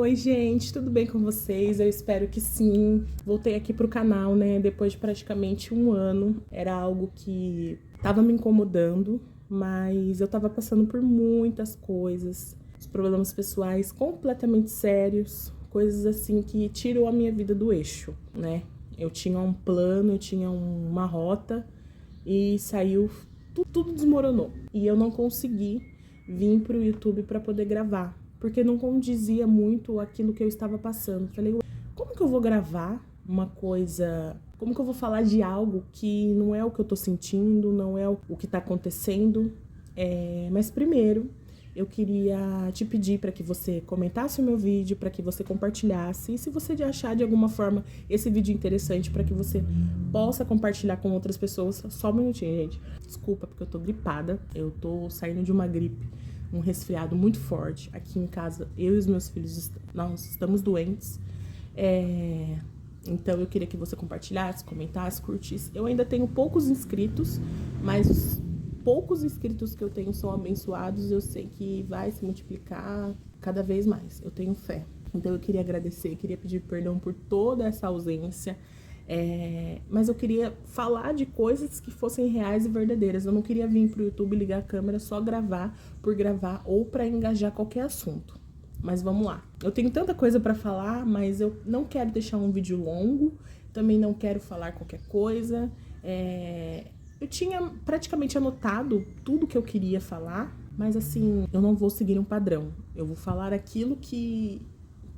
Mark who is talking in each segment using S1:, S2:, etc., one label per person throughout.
S1: Oi, gente, tudo bem com vocês? Eu espero que sim. Voltei aqui pro canal, né, depois de praticamente um ano. Era algo que tava me incomodando, mas eu tava passando por muitas coisas, os problemas pessoais completamente sérios, coisas assim que tiram a minha vida do eixo, né? Eu tinha um plano, eu tinha uma rota e saiu, tudo desmoronou. E eu não consegui vir pro YouTube para poder gravar, porque não condizia muito aquilo que eu estava passando. Falei, como que eu vou gravar uma coisa, como que eu vou falar de algo que não é o que eu tô sentindo, não é o que tá acontecendo? Mas primeiro, eu queria te pedir para que você comentasse o meu vídeo, para que você compartilhasse. E se você achar de alguma forma esse vídeo interessante, para que você possa compartilhar com outras pessoas. Só um minutinho, gente. Desculpa, porque eu tô gripada. Eu tô saindo de uma gripe, um resfriado muito forte. Aqui em casa, eu e os meus filhos, nós estamos doentes. Então eu queria que você compartilhasse, comentasse, curtisse. Eu ainda tenho poucos inscritos, mas os poucos inscritos que eu tenho são abençoados. Eu sei que vai se multiplicar cada vez mais. Eu tenho fé. Então eu queria agradecer, queria pedir perdão por toda essa ausência. Mas eu queria falar de coisas que fossem reais e verdadeiras. Eu não queria vir pro YouTube, ligar a câmera, só gravar por gravar ou para engajar qualquer assunto. Mas vamos lá. Eu tenho tanta coisa para falar, mas eu não quero deixar um vídeo longo. Também não quero falar qualquer coisa. Eu tinha praticamente anotado tudo que eu queria falar, mas assim, eu não vou seguir um padrão. Eu vou falar aquilo que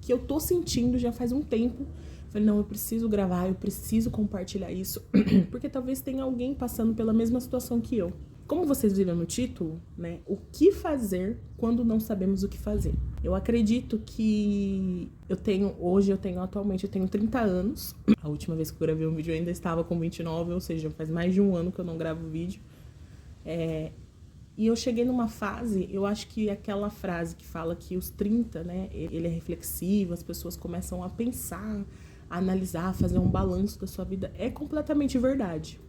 S1: eu tô sentindo já faz um tempo. Falei, não, eu preciso gravar, eu preciso compartilhar isso, porque talvez tenha alguém passando pela mesma situação que eu. Como vocês viram no título, né, o que fazer quando não sabemos o que fazer? Eu acredito que atualmente eu tenho 30 anos. A última vez que eu gravei um vídeo eu ainda estava com 29, ou seja, faz mais de um ano que eu não gravo vídeo. E eu cheguei numa fase, eu acho que aquela frase que fala que os 30, né, ele é reflexivo, as pessoas começam a pensar, a analisar, a fazer um balanço da sua vida, é completamente verdade.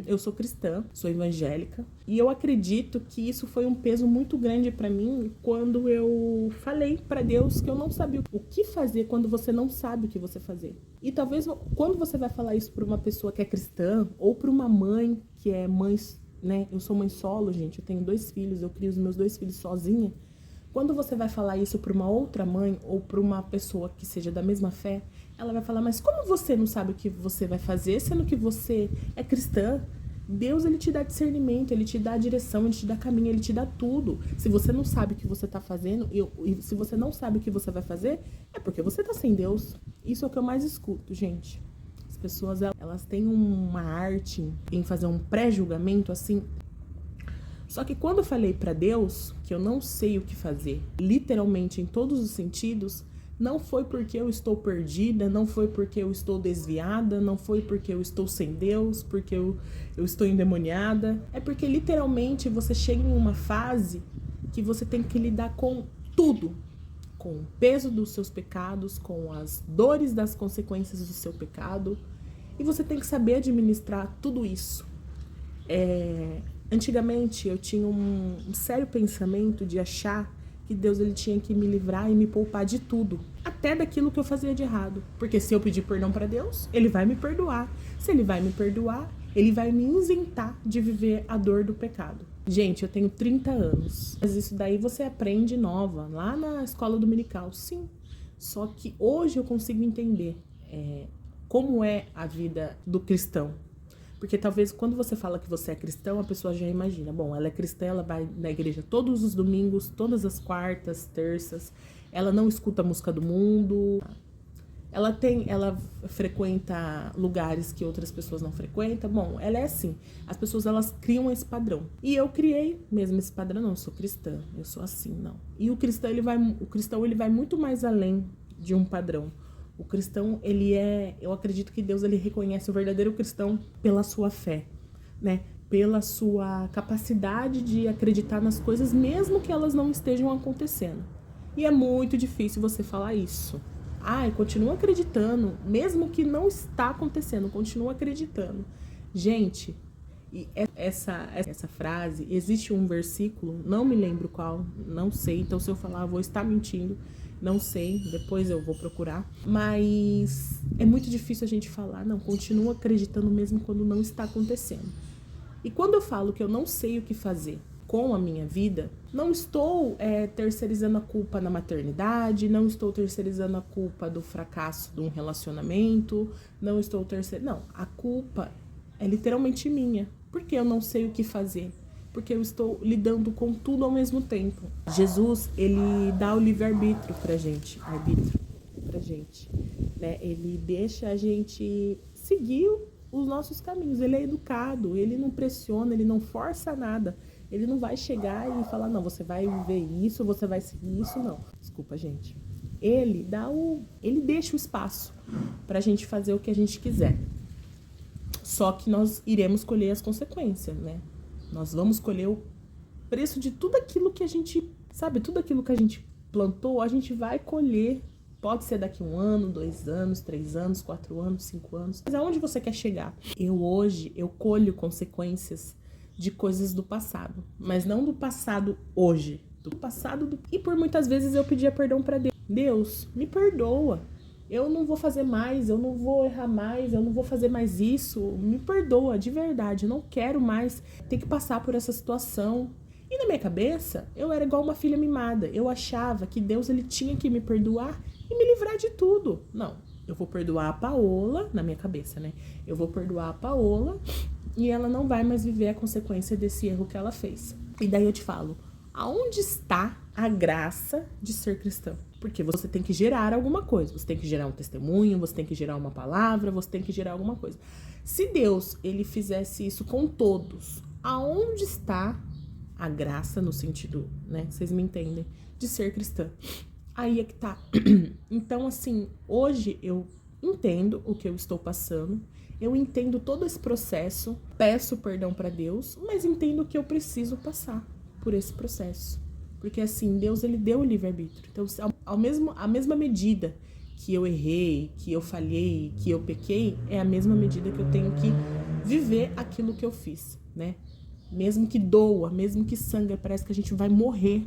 S1: Eu sou cristã, sou evangélica, e eu acredito que isso foi um peso muito grande para mim quando eu falei para Deus que eu não sabia o que fazer quando você não sabe o que você fazer. E talvez quando você vai falar isso para uma pessoa que é cristã, ou para uma mãe que é mãe, né? Eu sou mãe solo, gente, eu tenho 2 filhos, eu crio os meus 2 filhos sozinha. Quando você vai falar isso para uma outra mãe ou para uma pessoa que seja da mesma fé, ela vai falar, mas como você não sabe o que você vai fazer, sendo que você é cristã? Deus, ele te dá discernimento, ele te dá direção, ele te dá caminho, ele te dá tudo. Se você não sabe o que você tá fazendo, e se você não sabe o que você vai fazer, é porque você tá sem Deus. Isso é o que eu mais escuto, gente. As pessoas, elas têm uma arte em fazer um pré-julgamento, assim. Só que quando eu falei pra Deus que eu não sei o que fazer, literalmente em todos os sentidos, não foi porque eu estou perdida, não foi porque eu estou desviada, não foi porque eu estou sem Deus, porque eu estou endemoniada. É porque literalmente você chega em uma fase que você tem que lidar com tudo. Com o peso dos seus pecados, com as dores das consequências do seu pecado. E você tem que saber administrar tudo isso. Antigamente eu tinha um sério pensamento de achar que Deus, ele tinha que me livrar e me poupar de tudo, até daquilo que eu fazia de errado, porque se eu pedir perdão para Deus, ele vai me perdoar. Se ele vai me perdoar, ele vai me isentar de viver a dor do pecado. Gente, eu tenho 30 anos, mas isso daí você aprende nova, lá na escola dominical, sim. Só que hoje eu consigo entender como é a vida do cristão. Porque talvez quando você fala que você é cristão, a pessoa já imagina, bom, ela é cristã, ela vai na igreja todos os domingos, todas as quartas, terças, ela não escuta a música do mundo, ela frequenta lugares que outras pessoas não frequentam. Bom, ela é assim, as pessoas, elas criam esse padrão. E eu criei mesmo esse padrão, não, eu sou cristã, eu sou assim, não. E o cristão, ele vai muito mais além de um padrão. O cristão, eu acredito que Deus, ele reconhece o verdadeiro cristão pela sua fé, né? Pela sua capacidade de acreditar nas coisas, mesmo que elas não estejam acontecendo. E é muito difícil você falar isso. Continua acreditando, mesmo que não está acontecendo, continua acreditando. Gente, e essa frase, existe um versículo, não me lembro qual, não sei, então se eu falar eu vou estar mentindo, Não sei, depois eu vou procurar. Mas é muito difícil a gente falar, não, continua acreditando mesmo quando não está acontecendo. E quando eu falo que eu não sei o que fazer com a minha vida, não estou terceirizando a culpa na maternidade, não estou terceirizando a culpa do fracasso de um relacionamento, não estou terceirizando... Não, a culpa é literalmente minha. Porque eu não sei o que fazer. Porque eu estou lidando com tudo ao mesmo tempo. Jesus, ele dá o livre-arbítrio pra gente. Né? Ele deixa a gente seguir os nossos caminhos. Ele é educado, ele não pressiona, ele não força nada. Ele não vai chegar e falar, não, você vai viver isso, você vai seguir isso, não. Desculpa, gente. Ele deixa o espaço pra gente fazer o que a gente quiser. Só que nós iremos colher as consequências, né? Nós vamos colher o preço de tudo aquilo que a gente, sabe, tudo aquilo que a gente plantou, a gente vai colher. Pode ser daqui 1 ano, 2 anos, 3 anos, 4 anos, 5 anos. Mas aonde você quer chegar? Eu colho consequências de coisas do passado. Mas não do passado hoje. Do passado. E por muitas vezes eu pedia perdão pra Deus. Deus, me perdoa. Eu não vou fazer mais, eu não vou errar mais, eu não vou fazer mais isso. Me perdoa, de verdade. Eu não quero mais ter que passar por essa situação. E na minha cabeça, eu era igual uma filha mimada. Eu achava que Deus ele tinha que me perdoar e me livrar de tudo. Não, eu vou perdoar a Paola, na minha cabeça, né? Eu vou perdoar a Paola e ela não vai mais viver a consequência desse erro que ela fez. E daí eu te falo, aonde está a graça de ser cristão? Porque você tem que gerar alguma coisa. Você tem que gerar um testemunho, você tem que gerar uma palavra, você tem que gerar alguma coisa. Se Deus, ele fizesse isso com todos, aonde está a graça no sentido, né? Vocês me entendem? De ser cristã. Aí é que tá. Então, assim, hoje eu entendo o que eu estou passando. Eu entendo todo esse processo. Peço perdão para Deus, mas entendo que eu preciso passar por esse processo. Porque assim, Deus ele deu o livre-arbítrio. Então, a mesma medida que eu errei, que eu falhei, que eu pequei, é a mesma medida que eu tenho que viver aquilo que eu fiz, né? Mesmo que doa, mesmo que sangue, parece que a gente vai morrer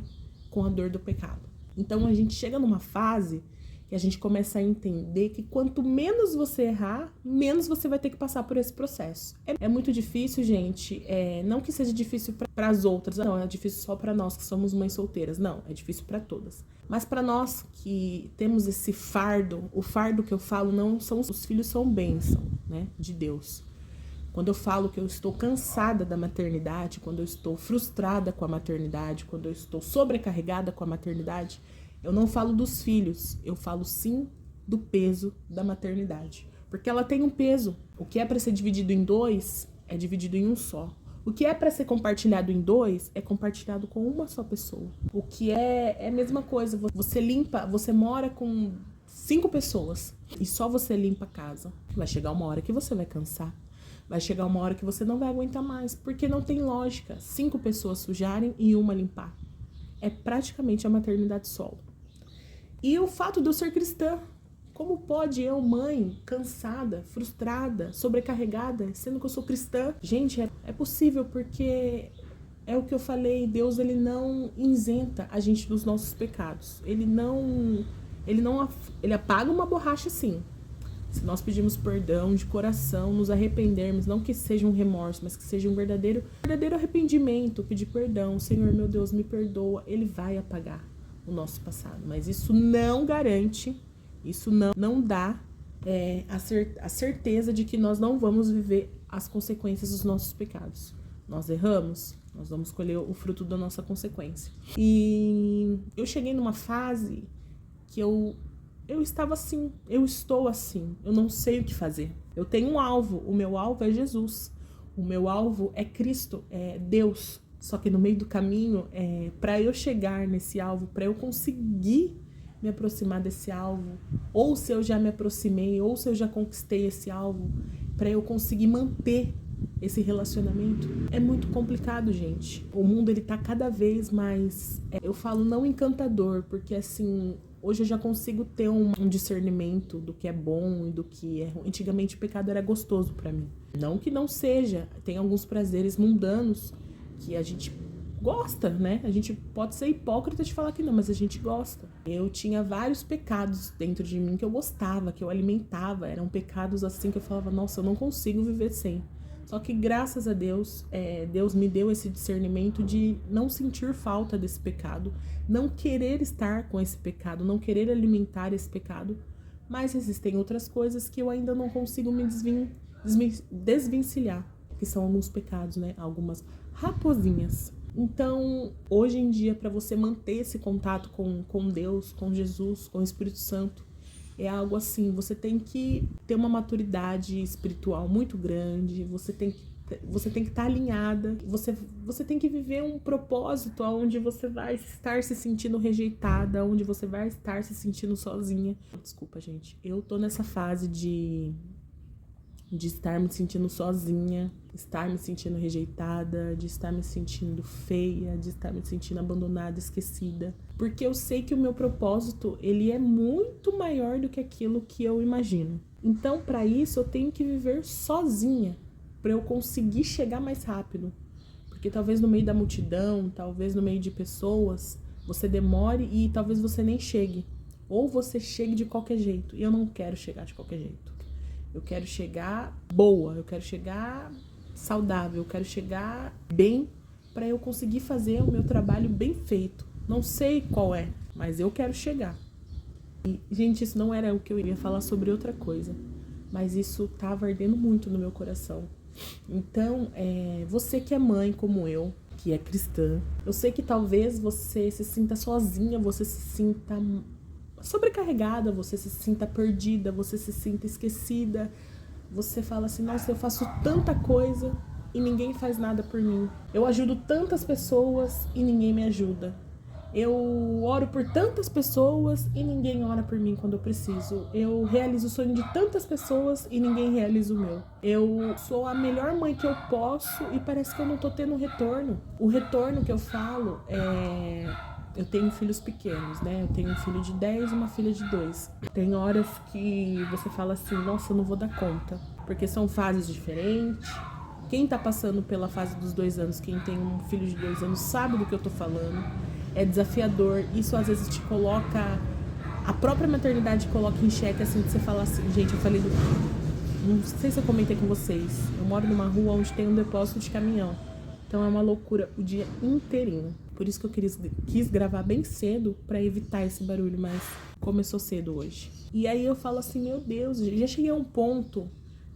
S1: com a dor do pecado. Então, a gente chega numa fase que a gente começa a entender que quanto menos você errar, menos você vai ter que passar por esse processo. É muito difícil, gente, não que seja difícil para as outras, não, é difícil só para nós que somos mães solteiras, não, é difícil para todas. Mas para nós que temos esse fardo, o fardo que eu falo não são os filhos, são bênção, né, de Deus. Quando eu falo que eu estou cansada da maternidade, quando eu estou frustrada com a maternidade, quando eu estou sobrecarregada com a maternidade, eu não falo dos filhos, eu falo sim do peso da maternidade. Porque ela tem um peso. O que é para ser dividido em 2 é dividido em um só. O que é para ser compartilhado em 2 é compartilhado com uma só pessoa. O que é a mesma coisa. Você limpa, você mora com 5 pessoas e só você limpa a casa. Vai chegar uma hora que você vai cansar. Vai chegar uma hora que você não vai aguentar mais. Porque não tem lógica 5 pessoas sujarem e uma limpar. É praticamente a maternidade solo. E o fato de eu ser cristã, como pode eu, mãe, cansada, frustrada, sobrecarregada, sendo que eu sou cristã? Gente, é possível porque é o que eu falei, Deus ele não isenta a gente dos nossos pecados. Ele apaga uma borracha sim. Se nós pedimos perdão de coração, nos arrependermos, não que seja um remorso, mas que seja um verdadeiro arrependimento, pedir perdão, Senhor meu Deus, me perdoa, ele vai apagar o nosso passado. Mas isso não garante, isso não dá a certeza de que nós não vamos viver as consequências dos nossos pecados. Nós erramos, nós vamos colher o fruto da nossa consequência. E eu cheguei numa fase que eu estava assim, eu estou assim, eu não sei o que fazer. Eu tenho um alvo, o meu alvo é Jesus, o meu alvo é Cristo, é Deus. Só que no meio do caminho, para eu chegar nesse alvo, para eu conseguir me aproximar desse alvo, ou se eu já me aproximei, ou se eu já conquistei esse alvo, para eu conseguir manter esse relacionamento, é muito complicado, gente. O mundo ele tá cada vez mais, eu falo não encantador, porque assim, hoje eu já consigo ter um discernimento do que é bom e do que é ruim. Antigamente o pecado era gostoso para mim. Não que não seja, tem alguns prazeres mundanos que a gente gosta, né? A gente pode ser hipócrita de falar que não, mas a gente gosta. Eu tinha vários pecados dentro de mim que eu gostava, que eu alimentava. Eram pecados assim que eu falava, nossa, eu não consigo viver sem. Só que graças a Deus, Deus me deu esse discernimento de não sentir falta desse pecado, não querer estar com esse pecado, não querer alimentar esse pecado. Mas existem outras coisas que eu ainda não consigo me desvencilhar, que são alguns pecados, né? Algumas raposinhas. Então, hoje em dia, para você manter esse contato com Deus, com Jesus, com o Espírito Santo, é algo assim, você tem que ter uma maturidade espiritual muito grande, você tem que estar alinhada, você tem que viver um propósito onde você vai estar se sentindo rejeitada, onde você vai estar se sentindo sozinha. Desculpa, gente, eu tô nessa fase de estar me sentindo sozinha, estar me sentindo rejeitada, de estar me sentindo feia, de estar me sentindo abandonada, esquecida. Porque eu sei que o meu propósito, ele é muito maior do que aquilo que eu imagino. Então, para isso, eu tenho que viver sozinha, para eu conseguir chegar mais rápido. Porque talvez no meio da multidão, talvez no meio de pessoas, você demore e talvez você nem chegue. Ou você chegue de qualquer jeito. E eu não quero chegar de qualquer jeito. Eu quero chegar boa, eu quero chegar saudável, eu quero chegar bem para eu conseguir fazer o meu trabalho bem feito. Não sei qual é, mas eu quero chegar. E, gente, isso não era o que eu ia falar sobre outra coisa, mas isso estava ardendo muito no meu coração. Então, você que é mãe como eu, que é cristã, eu sei que talvez você se sinta sozinha, você se sinta sobrecarregada, você se sinta perdida, você se sinta esquecida, você fala assim, nossa, eu faço tanta coisa e ninguém faz nada por mim, eu ajudo tantas pessoas e ninguém me ajuda, eu oro por tantas pessoas e ninguém ora por mim quando eu preciso, eu realizo o sonho de tantas pessoas e ninguém realiza o meu, eu sou a melhor mãe que eu posso e parece que eu não tô tendo retorno. O retorno que eu falo eu tenho filhos pequenos, né? Eu tenho um filho de 10 e uma filha de 2. Tem horas que você fala assim, nossa, eu não vou dar conta. Porque são fases diferentes. Quem tá passando pela fase dos 2 anos, quem tem um filho de 2 anos, sabe do que eu tô falando. É desafiador. Isso às vezes te coloca... A própria maternidade coloca em xeque, assim, que você fala assim... Gente, eu falei do... Não sei se eu comentei com vocês. Eu moro numa rua onde tem um depósito de caminhão. Então é uma loucura o dia inteirinho. Por isso que eu quis gravar bem cedo para evitar esse barulho, mas começou cedo hoje. E aí eu falo assim, meu Deus, já cheguei a um ponto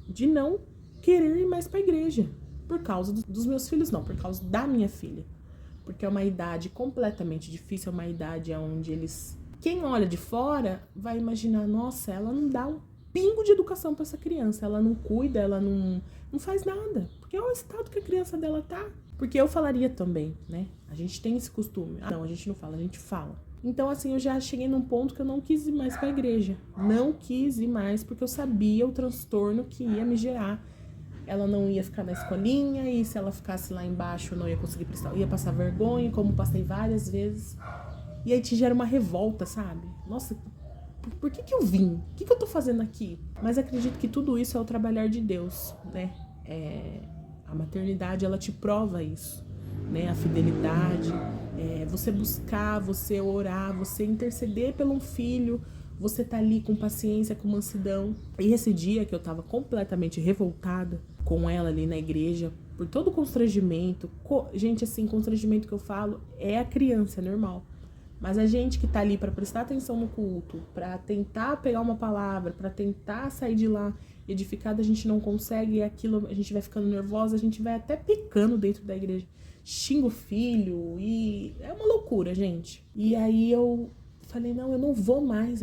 S1: de não querer ir mais para a igreja. Por causa dos meus filhos, não, por causa da minha filha. Porque é uma idade completamente difícil, é uma idade onde eles... Quem olha de fora vai imaginar, nossa, ela não dá um pingo de educação para essa criança, ela não cuida, ela não faz nada. Porque é o estado que a criança dela tá. Porque eu falaria também, né? A gente tem esse costume. Não, a gente não fala, a gente fala. Então, assim, eu já cheguei num ponto que eu não quis ir mais pra igreja. Não quis ir mais porque eu sabia o transtorno que ia me gerar. Ela não ia ficar na escolinha e se ela ficasse lá embaixo eu não ia conseguir prestar. Eu ia passar vergonha, como passei várias vezes. E aí te gera uma revolta, sabe? Nossa, por que eu vim? O que eu tô fazendo aqui? Mas acredito que tudo isso é o trabalhar de Deus, né? A maternidade, ela te prova isso, né? A fidelidade, você buscar, você orar, você interceder pelo um filho, você tá ali com paciência, com mansidão. E esse dia que eu tava completamente revoltada com ela ali na igreja, por todo o constrangimento, gente, assim, constrangimento que eu falo é a criança, é normal. Mas a gente que tá ali para prestar atenção no culto, para tentar pegar uma palavra, para tentar sair de lá edificada, a gente não consegue, e aquilo a gente vai ficando nervosa, a gente vai até pecando dentro da igreja. Xinga o filho e é uma loucura, gente. E aí eu falei, não, eu não vou mais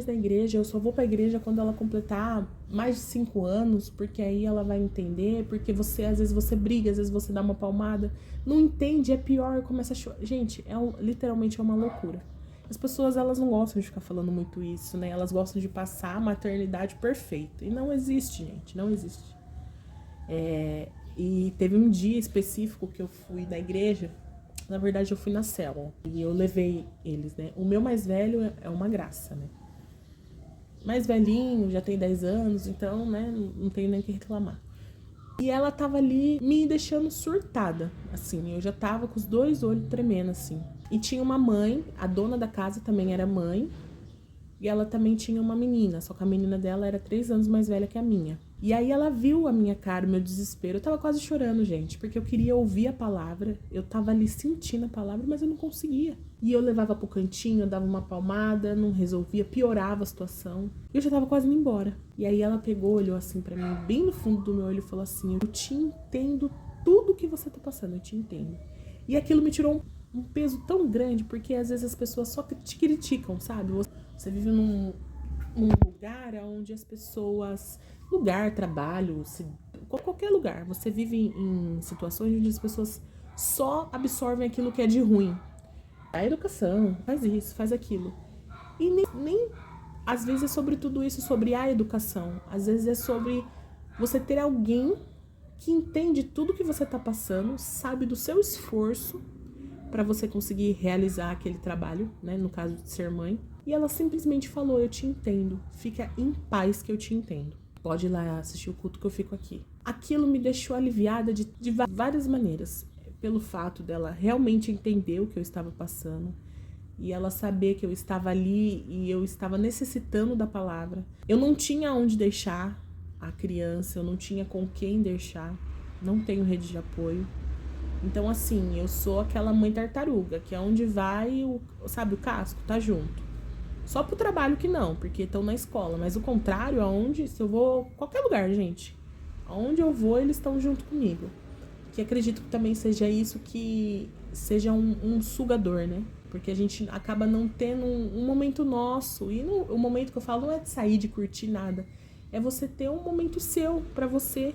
S1: na igreja, eu só vou pra igreja quando ela completar mais de 5 anos, porque aí ela vai entender, porque às vezes você briga, às vezes você dá uma palmada, não entende, é pior, começa a chorar. Gente, literalmente é uma loucura. As pessoas, elas não gostam de ficar falando muito isso, né? Elas gostam de passar a maternidade perfeita. E não existe, gente, não existe. E teve um dia específico que eu fui na igreja. Na verdade, eu fui na célula e eu levei eles, né? O meu mais velho é uma graça, né? Mais velhinho, já tem 10 anos, então, né? Não tenho nem o que reclamar. E ela tava ali me deixando surtada, assim. Eu já tava com os 2 olhos tremendo, assim. E tinha uma mãe, a dona da casa também era mãe. E ela também tinha uma menina, só que a menina dela era 3 anos mais velha que a minha. E aí ela viu a minha cara, o meu desespero. Eu tava quase chorando, gente, porque eu queria ouvir a palavra. Eu tava ali sentindo a palavra, mas eu não conseguia. E eu levava pro cantinho, eu dava uma palmada, não resolvia, piorava a situação. E eu já tava quase indo embora. E aí ela pegou, olhou assim pra mim, bem no fundo do meu olho e falou assim: eu te entendo tudo que você tá passando, eu te entendo. E aquilo me tirou um peso tão grande, porque às vezes as pessoas só te criticam, sabe? Você vive num lugar onde as pessoas... Lugar, trabalho, qualquer lugar. Você vive em situações onde as pessoas só absorvem aquilo que é de ruim. A educação, faz isso, faz aquilo. E nem às vezes é sobre tudo isso, sobre a educação. Às vezes é sobre você ter alguém que entende tudo que você está passando, sabe do seu esforço para você conseguir realizar aquele trabalho, né? No caso de ser mãe. E ela simplesmente falou: eu te entendo, fica em paz que eu te entendo. Pode ir lá assistir o culto que eu fico aqui. Aquilo me deixou aliviada de várias maneiras. Pelo fato dela realmente entender o que eu estava passando. E ela saber que eu estava ali e eu estava necessitando da palavra. Eu não tinha onde deixar a criança, eu não tinha com quem deixar. Não tenho rede de apoio. Então, assim, eu sou aquela mãe tartaruga, que é onde vai, o casco, tá junto. Só pro trabalho que não, porque estão na escola. Mas o contrário, aonde, se eu vou... Qualquer lugar, gente. Aonde eu vou, eles estão junto comigo. Que acredito que também seja isso, que seja um sugador, né? Porque a gente acaba não tendo um momento nosso. E o momento que eu falo não é de sair, de curtir nada. É você ter um momento seu pra você.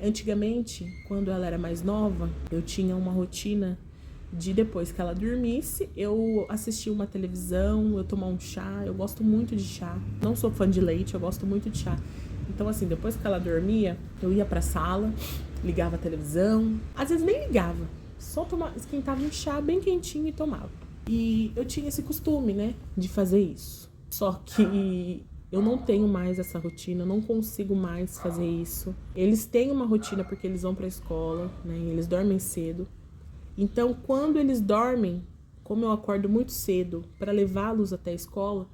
S1: Antigamente, quando ela era mais nova, eu tinha uma rotina... de depois que ela dormisse, eu assistir uma televisão, eu tomar um chá. Eu gosto muito de chá. Não sou fã de leite, eu gosto muito de chá. Então, assim, depois que ela dormia, eu ia pra sala, ligava a televisão. Às vezes nem ligava, só esquentava um chá bem quentinho e tomava. E eu tinha esse costume, né, de fazer isso. Só que eu não tenho mais essa rotina, eu não consigo mais fazer isso. Eles têm uma rotina porque eles vão pra escola, né, e eles dormem cedo. Então, quando eles dormem, como eu acordo muito cedo para levá-los até a escola,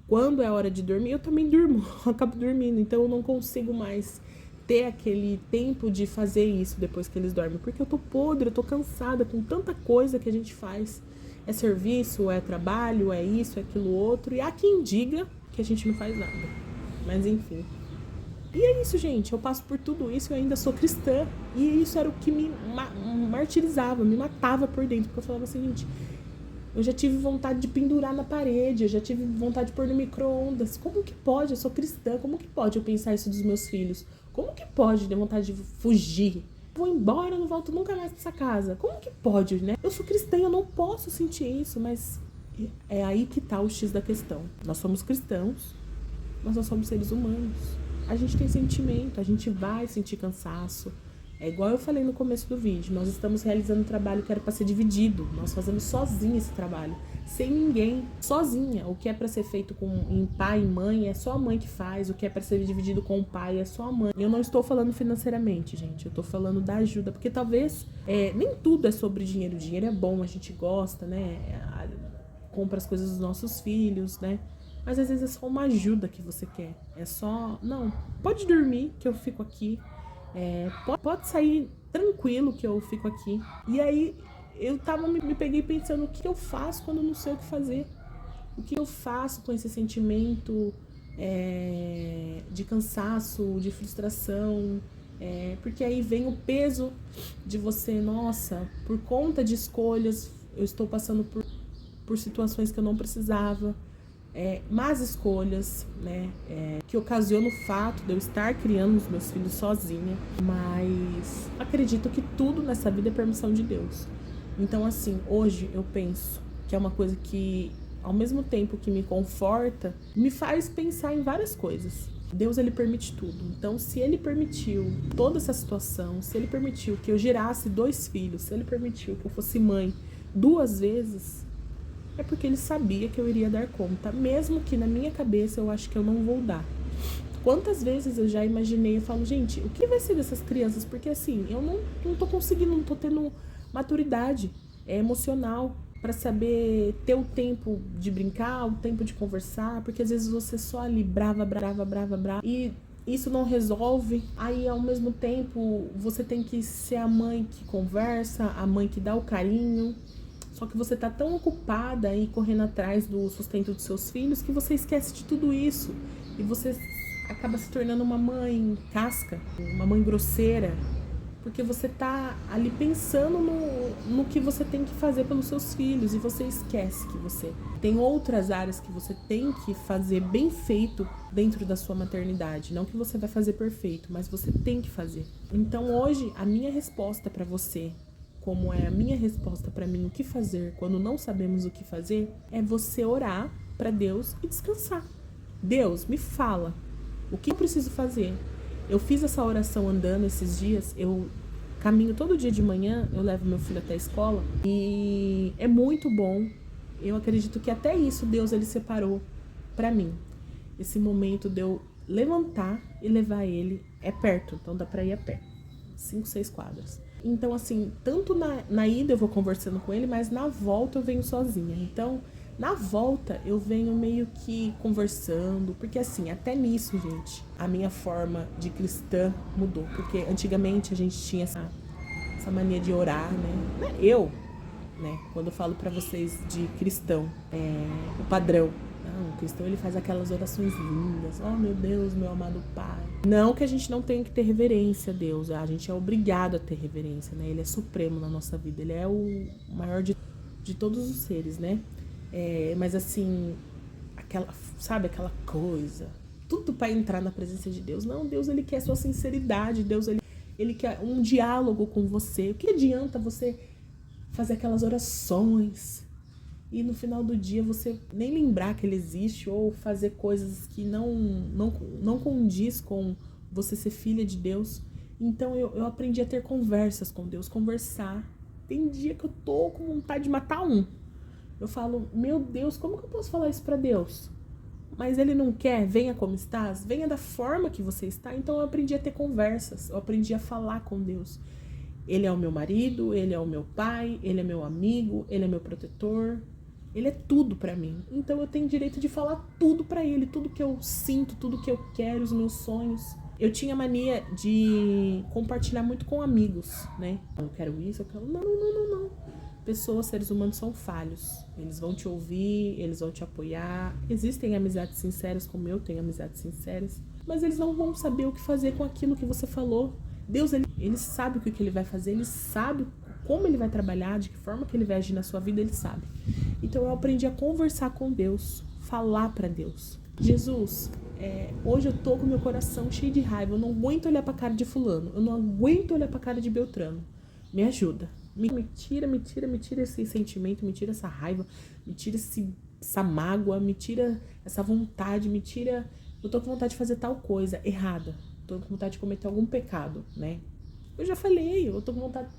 S1: quando é hora de dormir, eu também durmo, eu acabo dormindo. Então, eu não consigo mais ter aquele tempo de fazer isso depois que eles dormem. Porque eu tô podre, eu tô cansada com tanta coisa que a gente faz. É serviço, é trabalho, é isso, é aquilo outro. E há quem diga que a gente não faz nada. Mas, enfim... E é isso, gente. Eu passo por tudo isso e eu ainda sou cristã. E isso era o que me martirizava, me matava por dentro. Porque eu falava assim, gente, eu já tive vontade de pendurar na parede, eu já tive vontade de pôr no micro-ondas. Como que pode? Eu sou cristã. Como que pode eu pensar isso dos meus filhos? Como que pode ter vontade de fugir? Vou embora, não volto nunca mais pra essa casa. Como que pode, né? Eu sou cristã, eu não posso sentir isso, mas é aí que tá o X da questão. Nós somos cristãos, mas nós somos seres humanos. A gente tem sentimento, a gente vai sentir cansaço. É igual eu falei no começo do vídeo, nós estamos realizando um trabalho que era para ser dividido. Nós fazemos sozinha esse trabalho, sem ninguém, sozinha. O que é para ser feito em pai e mãe é só a mãe que faz, o que é para ser dividido com o pai é só a mãe. Eu não estou falando financeiramente, gente, eu estou falando da ajuda, porque talvez nem tudo é sobre dinheiro. O dinheiro é bom, a gente gosta, né? Compra as coisas dos nossos filhos, né? Mas às vezes é só uma ajuda que você quer. É só, não, pode dormir que eu fico aqui. Pode sair tranquilo que eu fico aqui. E aí eu me peguei pensando, o que eu faço quando eu não sei o que fazer? O que eu faço com esse sentimento de cansaço, de frustração? Porque aí vem o peso de você, nossa, por conta de escolhas, eu estou passando por situações que eu não precisava. Más escolhas, né, que ocasionam o fato de eu estar criando os meus filhos sozinha, mas acredito que tudo nessa vida é permissão de Deus. Então, assim, hoje eu penso que é uma coisa que, ao mesmo tempo que me conforta, me faz pensar em várias coisas. Deus, ele permite tudo. Então, se ele permitiu toda essa situação, se ele permitiu que eu gerasse 2 filhos, se ele permitiu que eu fosse mãe 2 vezes, é porque ele sabia que eu iria dar conta, mesmo que na minha cabeça eu acho que eu não vou dar. Quantas vezes eu já imaginei, eu falo, gente, o que vai ser dessas crianças? Porque assim, eu não tô conseguindo, não tô tendo maturidade emocional para saber ter o tempo de brincar, o tempo de conversar, porque às vezes você só ali brava, e isso não resolve. Aí ao mesmo tempo você tem que ser a mãe que conversa, a mãe que dá o carinho. Só que você tá tão ocupada e correndo atrás do sustento dos seus filhos que você esquece de tudo isso. E você acaba se tornando uma mãe casca, uma mãe grosseira, porque você tá ali pensando no que você tem que fazer pelos seus filhos e você esquece que você tem outras áreas que você tem que fazer bem feito dentro da sua maternidade. Não que você vai fazer perfeito, mas você tem que fazer. Então hoje a minha resposta para você, como é a minha resposta para mim o que fazer quando não sabemos o que fazer, é você orar para Deus e descansar. Deus, me fala, o que eu preciso fazer? Eu fiz essa oração andando esses dias, eu caminho todo dia de manhã, eu levo meu filho até a escola e é muito bom. Eu acredito que até isso Deus ele separou para mim. Esse momento de eu levantar e levar ele é perto, então dá para ir a pé, 5, 6 quadras. Então assim, tanto na ida eu vou conversando com ele, mas na volta eu venho sozinha. Então na volta eu venho meio que conversando, porque assim, até nisso, gente, a minha forma de cristã mudou. Porque antigamente a gente tinha essa mania de orar, né? Quando eu falo pra vocês de cristão, o padrão. O cristão ele faz aquelas orações lindas. Oh meu Deus, meu amado Pai. Não que a gente não tenha que ter reverência a Deus, a gente é obrigado a ter reverência, né? Ele é supremo na nossa vida, ele é o maior de todos os seres, né? Mas assim, aquela coisa, tudo para entrar na presença de Deus. Não, Deus ele quer sua sinceridade, Deus ele quer um diálogo com você. O que adianta você fazer aquelas orações e no final do dia você nem lembrar que ele existe ou fazer coisas que não condiz com você ser filha de Deus? Então eu aprendi a ter conversas com Deus, conversar. Tem dia que eu tô com vontade de matar um. Eu falo, meu Deus, como que eu posso falar isso pra Deus? Mas ele não quer, venha como estás, venha da forma que você está. Então eu aprendi a ter conversas, eu aprendi a falar com Deus. Ele é o meu marido, ele é o meu pai, ele é meu amigo, ele é meu protetor, ele é tudo pra mim. Então eu tenho direito de falar tudo pra ele, tudo que eu sinto, tudo que eu quero, os meus sonhos. Eu tinha mania de compartilhar muito com amigos, né? Eu quero isso, eu quero... Não. Pessoas, seres humanos são falhos. Eles vão te ouvir, eles vão te apoiar. Existem amizades sinceras, como eu tenho amizades sinceras, mas eles não vão saber o que fazer com aquilo que você falou. Deus, ele sabe o que ele vai fazer, ele sabe como ele vai trabalhar, de que forma que ele vai agir na sua vida, ele sabe. Então eu aprendi a conversar com Deus, falar para Deus. Jesus, hoje eu tô com meu coração cheio de raiva, eu não aguento olhar pra cara de fulano, eu não aguento olhar pra cara de Beltrano. Me ajuda. Me tira esse sentimento, me tira essa raiva, me tira essa mágoa, me tira essa vontade, me tira... Eu tô com vontade de fazer tal coisa errada, tô com vontade de cometer algum pecado, né? Eu já falei, eu tô com vontade...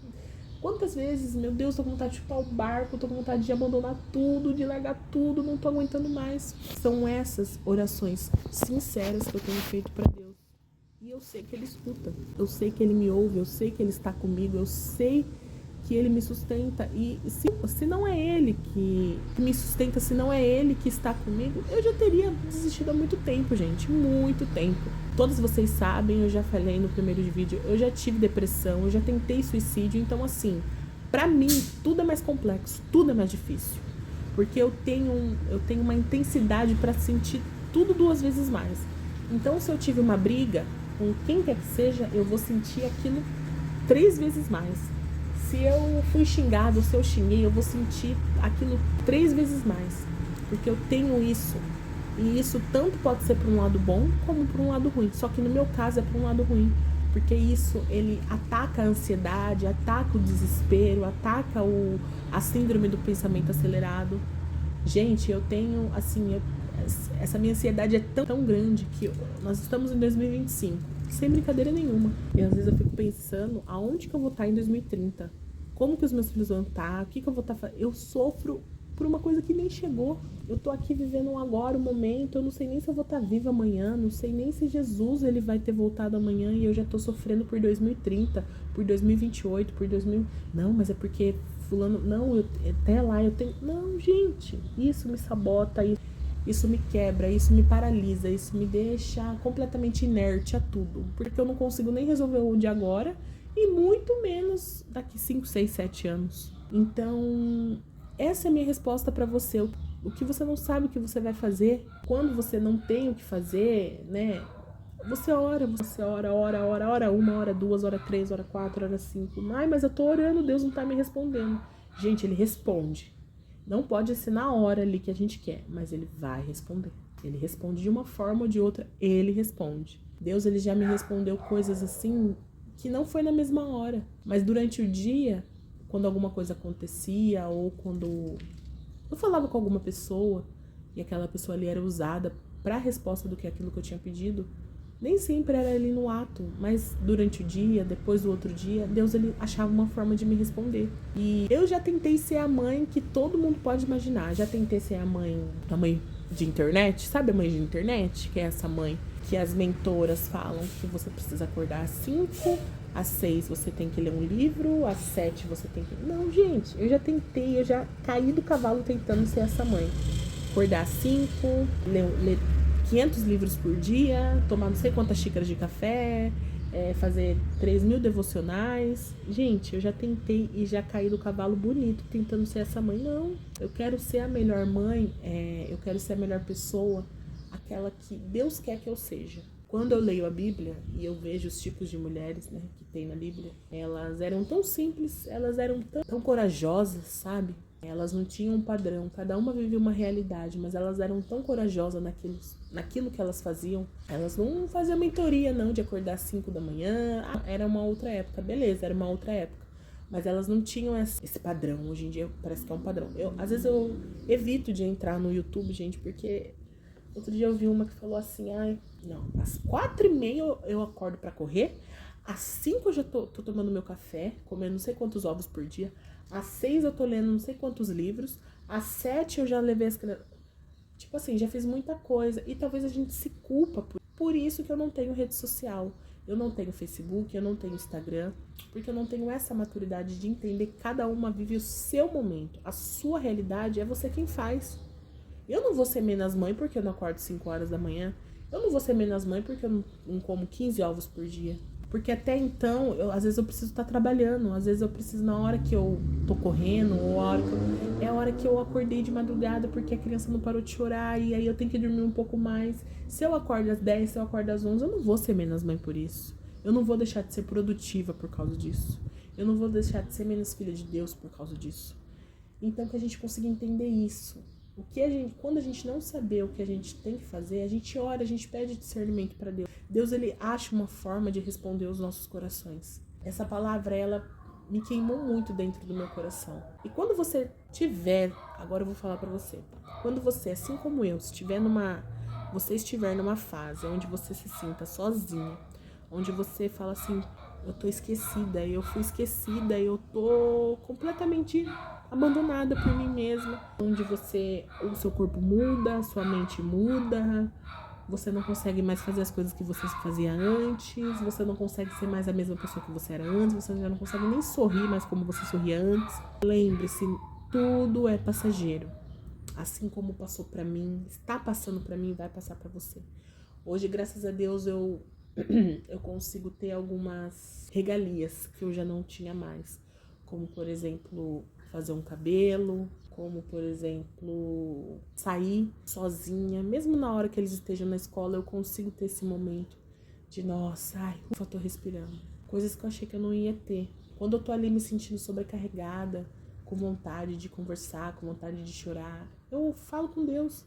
S1: Quantas vezes, meu Deus, tô com vontade de chupar o barco, tô com vontade de abandonar tudo, de largar tudo, não tô aguentando mais. São essas orações sinceras que eu tenho feito pra Deus. E eu sei que Ele escuta, eu sei que Ele me ouve, eu sei que Ele está comigo, eu sei que Ele me sustenta. E se não é Ele que me sustenta, se não é Ele que está comigo, eu já teria desistido há muito tempo, gente, muito tempo. Todos vocês sabem, eu já falei no primeiro vídeo, eu já tive depressão, eu já tentei suicídio. Então assim, pra mim, tudo é mais complexo, tudo é mais difícil. Porque eu tenho uma intensidade pra sentir tudo 2 vezes mais. Então se eu tive uma briga com quem quer que seja, eu vou sentir aquilo 3 vezes mais. Se eu fui xingado, se eu xinguei, eu vou sentir aquilo 3 vezes mais. Porque eu tenho isso. E isso tanto pode ser para um lado bom, como para um lado ruim. Só que no meu caso é para um lado ruim. Porque isso, ele ataca a ansiedade, ataca o desespero, ataca a síndrome do pensamento acelerado. Gente, eu tenho, assim, essa minha ansiedade é tão grande que nós estamos em 2025, sem brincadeira nenhuma. E às vezes eu fico pensando, aonde que eu vou estar em 2030? Como que os meus filhos vão estar? O que eu vou estar fazendo? Eu sofro por uma coisa que nem chegou. Eu tô aqui vivendo agora, o momento, eu não sei nem se eu vou estar viva amanhã, não sei nem se Jesus ele vai ter voltado amanhã e eu já tô sofrendo por 2030, por 2028, por 2000... Não, mas é porque fulano... Não, até lá eu tenho... Não, gente, isso me sabota, isso me quebra, isso me paralisa, isso me deixa completamente inerte a tudo. Porque eu não consigo nem resolver o de agora e muito menos daqui 5, 6, 7 anos. Então, essa é a minha resposta pra você. O que você não sabe o que você vai fazer, quando você não tem o que fazer, né? Você ora, ora, 1 hora, 2 horas, 3 horas, 4 horas, 5. Ai, mas eu tô orando, Deus não tá me respondendo. Gente, ele responde. Não pode ser na hora ali que a gente quer, mas ele vai responder. Ele responde de uma forma ou de outra, ele responde. Deus, ele já me respondeu coisas assim que não foi na mesma hora, mas durante o dia, quando alguma coisa acontecia ou quando eu falava com alguma pessoa e aquela pessoa ali era usada para a resposta do que aquilo que eu tinha pedido, nem sempre era ali no ato, mas durante o dia, depois do outro dia, Deus ele achava uma forma de me responder. E eu já tentei ser a mãe que todo mundo pode imaginar. Já tentei ser a mãe de internet, sabe a mãe de internet? Que é essa mãe que as mentoras falam que você precisa acordar às 5, às 6 você tem que ler um livro, às 7 você tem que... Não, gente, eu já tentei, eu já caí do cavalo tentando ser essa mãe. Acordar às 5, ler 500 livros por dia, tomar não sei quantas xícaras de café, fazer 3.000 devocionais. Gente, eu já tentei e já caí do cavalo bonito tentando ser essa mãe. Não, eu quero ser a melhor mãe, eu quero ser a melhor pessoa, aquela que Deus quer que eu seja. Quando eu leio a Bíblia e eu vejo os tipos de mulheres, né, que tem na Bíblia, elas eram tão simples, elas eram tão corajosas, sabe? Elas não tinham um padrão, cada uma vivia uma realidade, mas elas eram tão corajosas naquilo que elas faziam. Elas não faziam mentoria, não, de acordar às 5 da manhã. Era uma outra época, beleza, era uma outra época. Mas elas não tinham esse padrão. Hoje em dia parece que é um padrão. Às vezes eu evito de entrar no YouTube, gente, porque outro dia eu vi uma que falou assim, ai, não, às 4h30 eu acordo pra correr, às 5 eu já tô tomando meu café, comendo não sei quantos ovos por dia, às 6 eu tô lendo não sei quantos livros, às 7 eu já levei as crianças. Tipo assim, já fiz muita coisa. E talvez a gente se culpa por isso que eu não tenho rede social. Eu não tenho Facebook, eu não tenho Instagram, porque eu não tenho essa maturidade de entender que cada uma vive o seu momento. A sua realidade é você quem faz. Eu não vou ser menos mãe porque eu não acordo 5 horas da manhã. Eu não vou ser menos mãe porque eu não como 15 ovos por dia. Porque até então, às vezes eu preciso estar trabalhando, às vezes eu preciso na hora que eu tô correndo, ou é a hora que eu acordei de madrugada porque a criança não parou de chorar e aí eu tenho que dormir um pouco mais. Se eu acordo às 10, se eu acordo às 11, eu não vou ser menos mãe por isso. Eu não vou deixar de ser produtiva por causa disso. Eu não vou deixar de ser menos filha de Deus por causa disso. Então que a gente consiga entender isso. Quando a gente não saber o que a gente tem que fazer, a gente ora, a gente pede discernimento para Deus. Deus, ele acha uma forma de responder aos nossos corações. Essa palavra, ela me queimou muito dentro do meu coração. E quando você tiver, agora eu vou falar para você, quando você, assim como eu, estiver numa fase onde você se sinta sozinha, onde você fala assim, eu tô esquecida, eu fui esquecida, eu tô completamente abandonada por mim mesma, onde o seu corpo muda, sua mente muda, você não consegue mais fazer as coisas que você fazia antes, você não consegue ser mais a mesma pessoa que você era antes, você já não consegue nem sorrir mais como você sorria antes. Lembre-se, tudo é passageiro. Assim como passou pra mim, está passando pra mim, vai passar pra você. Hoje, graças a Deus, eu consigo ter algumas regalias que eu já não tinha mais. Como, por exemplo, fazer um cabelo, como, por exemplo, sair sozinha. Mesmo na hora que eles estejam na escola, eu consigo ter esse momento de, nossa, ai, ufa, tô respirando. Coisas que eu achei que eu não ia ter. Quando eu tô ali me sentindo sobrecarregada, com vontade de conversar, com vontade de chorar, eu falo com Deus.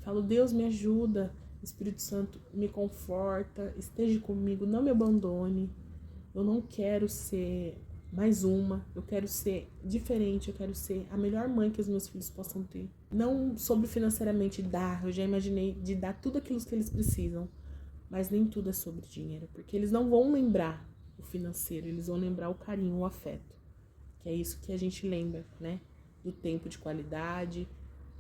S1: Falo, Deus, me ajuda. Espírito Santo, me conforta, esteja comigo, não me abandone. Eu não quero ser mais uma, eu quero ser diferente, eu quero ser a melhor mãe que os meus filhos possam ter. Não sobre financeiramente dar, eu já imaginei de dar tudo aquilo que eles precisam, mas nem tudo é sobre dinheiro, porque eles não vão lembrar o financeiro, eles vão lembrar o carinho, o afeto, que é isso que a gente lembra, né? do tempo de qualidade,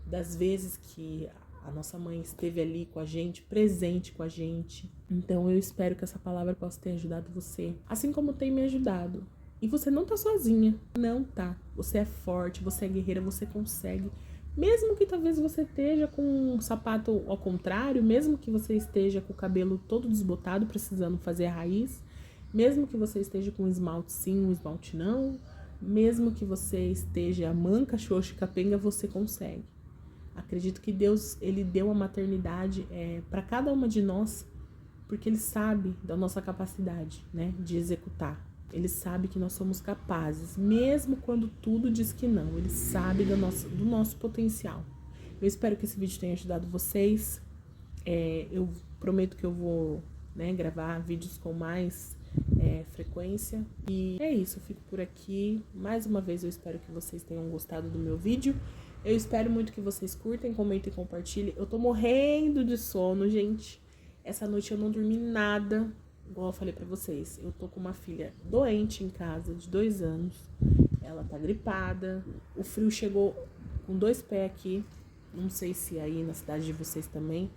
S1: das vezes que a nossa mãe esteve ali com a gente, presente com a gente. Então eu espero que essa palavra possa ter ajudado você, assim como tem me ajudado. E você não tá sozinha, não tá. Você é forte, você é guerreira, você consegue. Mesmo que talvez você esteja com um sapato ao contrário, mesmo que você esteja com o cabelo todo desbotado, precisando fazer a raiz, mesmo que você esteja com um esmalte sim, um esmalte não, mesmo que você esteja manca, xoxa e capenga, você consegue. Acredito que Deus, ele deu a maternidade para cada uma de nós, porque ele sabe da nossa capacidade, né, de executar. Ele sabe que nós somos capazes, mesmo quando tudo diz que não. Ele sabe do nosso potencial. Eu espero que esse vídeo tenha ajudado vocês. Eu prometo que eu vou, né, gravar vídeos com mais frequência. E é isso, eu fico por aqui. Mais uma vez eu espero que vocês tenham gostado do meu vídeo. Eu espero muito que vocês curtem, comentem e compartilhem. Eu tô morrendo de sono, gente. Essa noite eu não dormi nada. Igual eu falei pra vocês, eu tô com uma filha doente em casa, de 2 anos. Ela tá gripada. O frio chegou com 2 pés aqui. Não sei se aí na cidade de vocês também.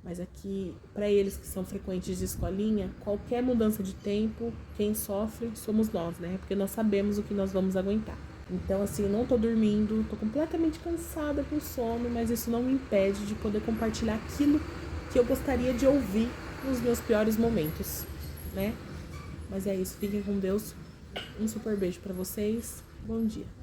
S1: Mas aqui, pra eles que são frequentes de escolinha, qualquer mudança de tempo, quem sofre somos nós, né? Porque nós sabemos o que nós vamos aguentar. Então, assim, eu não tô dormindo, tô completamente cansada com sono, mas isso não me impede de poder compartilhar aquilo que eu gostaria de ouvir nos meus piores momentos, né? Mas é isso, fiquem com Deus. Um super beijo pra vocês. Bom dia.